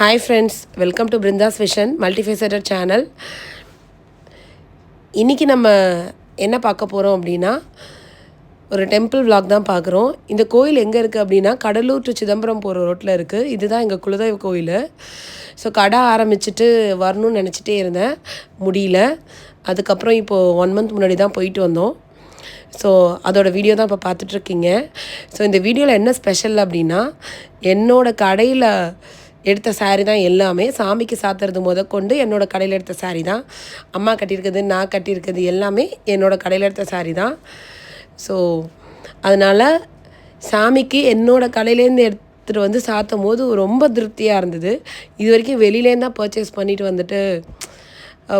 Hi friends, welcome to Brinda's Vision Multifaceted Channel. இன்றைக்கி நம்ம என்ன பார்க்க போகிறோம் அப்படின்னா ஒரு டெம்பிள் vlog தான் பார்க்குறோம். இந்த கோயில் எங்கே இருக்குது அப்படின்னா கடலூர் டு சிதம்பரம் போகிற ரோட்டில் இருக்குது. இதுதான் எங்கள் குலதெய்வ கோயில். ஸோ கடை ஆரம்பிச்சுட்டு வரணும்னு நினச்சிட்டே இருந்தேன், முடியல. அதுக்கப்புறம் இப்போது 1 month முன்னாடி தான் போயிட்டு வந்தோம். ஸோ அதோடய வீடியோ தான் இப்போ பார்த்துட்ருக்கீங்க. ஸோ இந்த வீடியோவில் என்ன ஸ்பெஷல் அப்படின்னா, என்னோடய கடையில் எடுத்த சாரீ தான் எல்லாமே. சாமிக்கு சாத்துறது முதற்கொண்டு என்னோடய கடையில் எடுத்த சாரீ தான். அம்மா கட்டியிருக்குது, நான் கட்டியிருக்குது எல்லாமே என்னோடய கடையில் எடுத்த சாரீ தான். ஸோ அதனால் சாமிக்கு என்னோடய கடையிலேருந்து எடுத்துகிட்டு வந்து சாத்தும் போது ரொம்ப திருப்தியாக இருந்தது. இது வரைக்கும் வெளியிலேருந்து தான் பர்ச்சேஸ் பண்ணிவிட்டு வந்துட்டு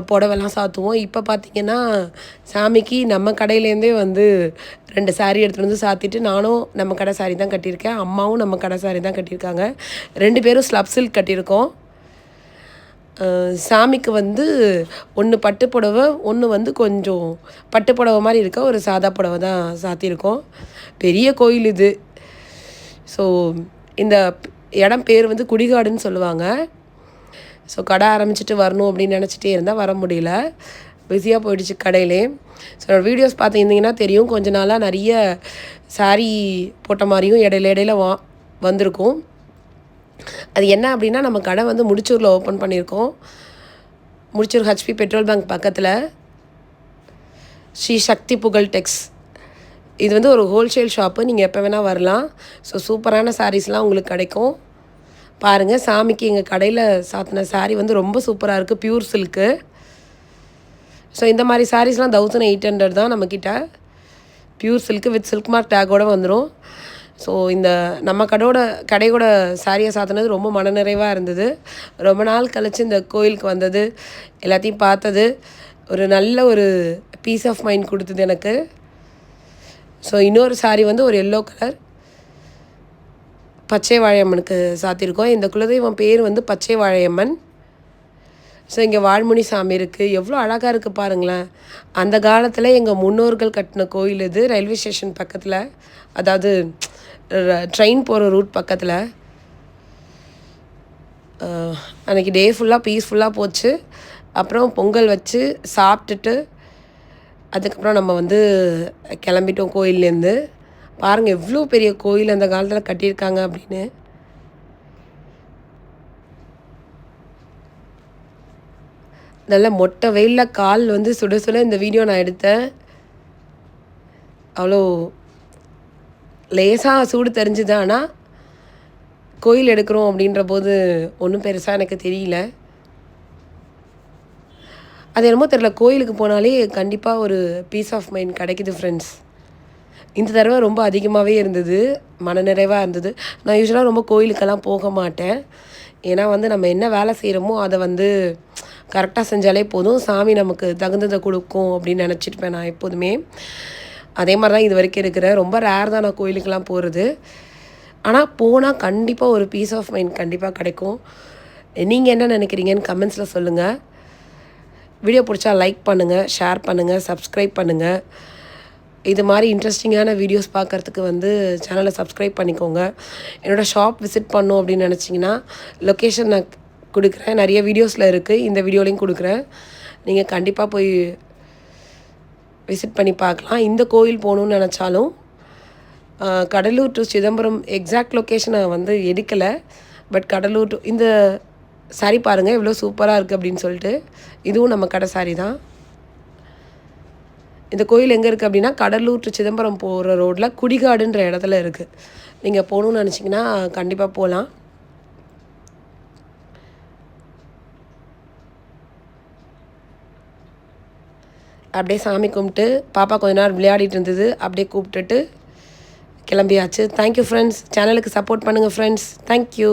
புடவெல்லாம் சாத்துவோம். இப்போ பார்த்திங்கன்னா சாமிக்கு நம்ம கடையிலேருந்தே வந்து 2 சாரீ எடுத்துகிட்டு வந்து சாத்திட்டு, நானும் நம்ம கடை சாரீ தான் கட்டியிருக்கேன், அம்மாவும் நம்ம கடை சாரீ தான் கட்டியிருக்காங்க. 2 பேரும் ஸ்லப் சில்க் கட்டியிருக்கோம். சாமிக்கு வந்து ஒன்று பட்டு புடவை, ஒன்று வந்து கொஞ்சம் பட்டு புடவை மாதிரி இருக்க ஒரு சாதா புடவை தான் சாத்தியிருக்கோம். பெரிய கோயில் இது. ஸோ இந்த இடம் பேர் வந்து குடிகாடுன்னு சொல்லுவாங்க. ஸோ கடை ஆரம்பிச்சுட்டு வரணும் அப்படின்னு நினச்சிட்டே இருந்தால் வர முடியல, பிஸியாக போயிடுச்சு கடையிலே. ஸோ வீடியோஸ் பார்த்துருந்தீங்கன்னா தெரியும், கொஞ்ச நாளாக நிறைய சாரீ போட்ட மாதிரியும் இடையில வந்திருக்கும். அது என்ன அப்படின்னா, நம்ம கடை வந்து முடிச்சூரில் ஓப்பன் பண்ணியிருக்கோம். முடிச்சூர் ஹெச்பி பெட்ரோல் பங்க் பக்கத்தில் ஸ்ரீ சக்தி புகழ் டெக்ஸ். இது வந்து ஒரு ஹோல்சேல் ஷாப்பு, நீங்கள் எப்போ வேணால் வரலாம். ஸோ சூப்பரான சாரீஸ்லாம் உங்களுக்கு கிடைக்கும். பாருங்கள், சாமிக்கு எங்கள் கடையில் சாத்தின சாரீ வந்து ரொம்ப சூப்பராக இருக்குது, பியூர் சில்க்கு. ஸோ இந்த மாதிரி சாரீஸ்லாம் 1800 தான் நம்மக்கிட்ட. Pure silk with silk mark டேக்கோடு வந்துடும். ஸோ இந்த நம்ம கடையோட சாரியை சாத்தினது ரொம்ப மனநிறைவாக இருந்தது. ரொம்ப நாள் கழித்து இந்த கோயிலுக்கு வந்தது, எல்லாத்தையும் பார்த்தது ஒரு நல்ல ஒரு பீஸ் ஆஃப் மைண்ட் கொடுத்தது எனக்கு. ஸோ இன்னொரு சாரீ வந்து ஒரு எல்லோ கலர் பச்சை வாழையம்மனுக்கு சாத்தியிருக்கோம். இந்த குலதெய்வம் பேர் வந்து பச்சை வாழையம்மன். ஸோ இங்கே வாழ்முனி சாமி இருக்குது, எவ்வளோ அழகாக இருக்குது பாருங்களேன். அந்த காலத்தில் எங்கள் முன்னோர்கள் கட்டின கோயில் இது, ரயில்வே ஸ்டேஷன் பக்கத்தில், அதாவது ட்ரெயின் போகிற ரூட் பக்கத்தில். அன்றைக்கி டே ஃபுல்லாக பீஸ்ஃபுல்லாக போச்சு. அப்புறம் பொங்கல் வச்சு சாப்பிட்டுட்டு அதுக்கப்புறம் நம்ம வந்து கிளம்பிட்டோம் கோயிலேருந்து. பாருங்கள் எவ்வளோ பெரிய கோயில் அந்த காலத்தில் கட்டியிருக்காங்க அப்படின்னு. நல்ல மொட்டை வெயிலில் கால் வந்து சுட சுட இந்த வீடியோ நான் எடுத்தேன். அவ்வளோ லேசாக சூடு தெரிஞ்சுது. ஆனால் கோயில் எடுக்கிறோம் அப்படின்ற போது ஒன்றும் பெருசாக எனக்கு தெரியல. அது என்னமோ தெரியல, கோயிலுக்கு போனாலே கண்டிப்பாக ஒரு பீஸ் ஆஃப் மைண்ட் கிடைக்குது ஃப்ரெண்ட்ஸ். இந்த தடவை ரொம்ப அதிகமாகவே இருந்தது, மனநிறைவாக இருந்தது. நான் யூஸ்வலாக ரொம்ப கோயிலுக்கெல்லாம் போக மாட்டேன். ஏன்னா வந்து நம்ம என்ன வேலை செய்கிறோமோ அதை வந்து கரெக்டாக செஞ்சாலே போதும், சாமி நமக்கு தகுந்ததை கொடுக்கும் அப்படின்னு நினச்சிட்டுப்பேன் நான் எப்போதுமே. அதே மாதிரி தான் இது வரைக்கும் இருக்கிறேன். ரொம்ப ரேர் தான் நான் கோயிலுக்கெல்லாம் போகிறது. ஆனால் போனால் கண்டிப்பாக ஒரு பீஸ் ஆஃப் மைண்ட் கண்டிப்பாக கிடைக்கும். நீங்கள் என்ன நினைக்கிறீங்கன்னு கமெண்ட்ஸில் சொல்லுங்கள். வீடியோ பிடிச்சா லைக் பண்ணுங்கள், ஷேர் பண்ணுங்கள், சப்ஸ்கிரைப் பண்ணுங்கள். இது மாதிரி இன்ட்ரெஸ்டிங்கான வீடியோஸ் பார்க்குறதுக்கு வந்து சேனலை சப்ஸ்கிரைப் பண்ணிக்கோங்க. என்னோடய ஷாப் விசிட் பண்ணோம் அப்படின்னு நினச்சிங்கன்னா லொக்கேஷன் நான் கொடுக்குறேன், நிறைய வீடியோஸில் இருக்குது, இந்த வீடியோலையும் கொடுக்குறேன். நீங்கள் கண்டிப்பாக போய் விசிட் பண்ணி பார்க்கலாம். இந்த கோயில் போகணுன்னு நினச்சாலும் கடலூர் டு சிதம்பரம் எக்ஸாக்ட் லொக்கேஷனை வந்து எடுக்கலை. பட் கடலூர் டு இந்த சாரீ பாருங்கள் எவ்வளோ சூப்பராக இருக்குது அப்படின்னு சொல்லிட்டு. இதுவும் நம்ம கடை சாரீ தான். இந்த கோயில் எங்கே இருக்குது அப்படின்னா கடலூர் டு சிதம்பரம் போகிற ரோட்டில் குடிகாடுன்ற இடத்துல இருக்குது. நீங்கள் போகணுன்னு நினச்சிங்கன்னா கண்டிப்பாக போகலாம். அப்படியே சாமி கும்பிட்டு பாப்பா கொஞ்ச நேரம் விளையாடிட்டு இருந்தது, அப்படியே கூப்பிட்டுட்டு கிளம்பியாச்சு. Thank you friends. சேனலுக்கு சப்போர்ட் பண்ணுங்கள் ஃப்ரெண்ட்ஸ். தேங்க்யூ.